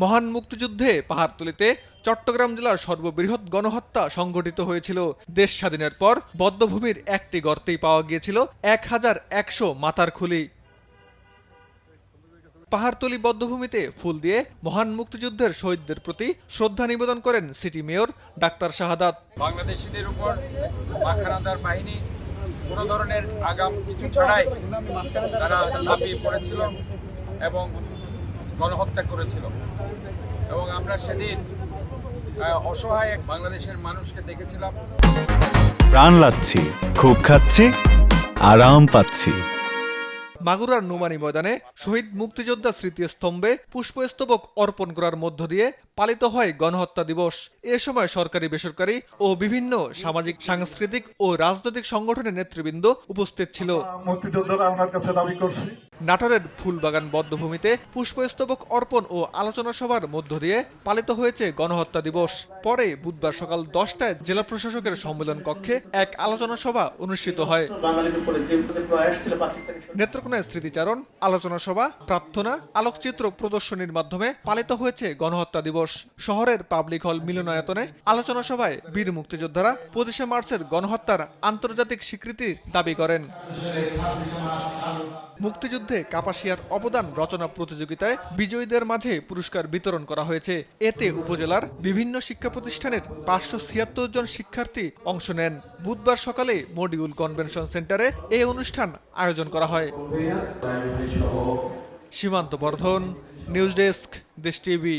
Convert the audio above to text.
মহান মুক্তিযুদ্ধে পাহাড়তলীতে চট্টগ্রাম জেলার সর্ববৃহৎ গণহত্যা সংঘটিত হয়েছিল। দেশ স্বাধীনের পর বধ্যভূমির একটি গর্তেই পাওয়া গিয়েছিল 1100 মাথার খুলি। পাহাড়তলী বধ্যভূমিতে ফুল দিয়ে মহান মুক্তিযুদ্ধের শহীদদের প্রতি শ্রদ্ধা নিবেদন করেন সিটি মেয়র ডাক্তার শাহাদাত। বাংলাদেশিদের উপর পাক হানাদার বাহিনী কোনো ধরনের আগাম কিছু ছাড়াই তারা ঝাঁপিয়ে পড়েছিল এবং গণহত্যা করেছিল, এবং আমরা সেদিন অসহায় বাংলাদেশের মানুষকে দেখেছিলাম। প্রাণ লাগছে, খুব খাচ্ছি, আরাম পাচ্ছি। মাগুরার নোমানী ময়দানে শহীদ মুক্তিযোদ্ধা স্মৃতিস্তম্ভে পুষ্পস্তবক অর্পণ করার মধ্য দিয়ে পালিত হয় গণহত্যা দিবস। এ সময় সরকারি, বেসরকারি ও বিভিন্ন সামাজিক, সাংস্কৃতিক ও রাজনৈতিক সংগঠনের নেতৃবৃন্দ উপস্থিত ছিল। নাটোরের ফুলবাগান বধ্যভূমিতে পুষ্পস্তবক অর্পণ ও আলোচনা সভার মধ্য দিয়ে পালিত হয়েছে গণহত্যা দিবস। পরে বুধবার সকাল 10টায় জেলা প্রশাসকের সম্মেলন কক্ষে এক আলোচনা সভা অনুষ্ঠিত হয়। নেত্রকোনায় স্মৃতিচারণ, আলোচনা সভা, প্রার্থনা, আলোকচিত্র প্রদর্শনীর মাধ্যমে পালিত হয়েছে গণহত্যা দিবস। শহরের পাবলিক হল মিলনায়তনে আলোচনা সভায় বীর মুক্তিযোদ্ধারা 25শে মার্চের গণহত্যার আন্তর্জাতিক স্বীকৃতির দাবি করেন। মুক্তিযুদ্ধে কাপাসিয়ার অবদান রচনা প্রতিযোগিতায় বিজয়ীদের মাঝে পুরস্কার বিতরণ করা হয়েছে। এতে উপজেলার বিভিন্ন শিক্ষা প্রতিষ্ঠানের 576 জন শিক্ষার্থী অংশ নেন। বুধবার সকালে মডিউল কনভেনশন সেন্টারে এই অনুষ্ঠান আয়োজন করা হয়। সীমান্ত বর্ধন, নিউজ ডেস্ক, দেশ টিভি।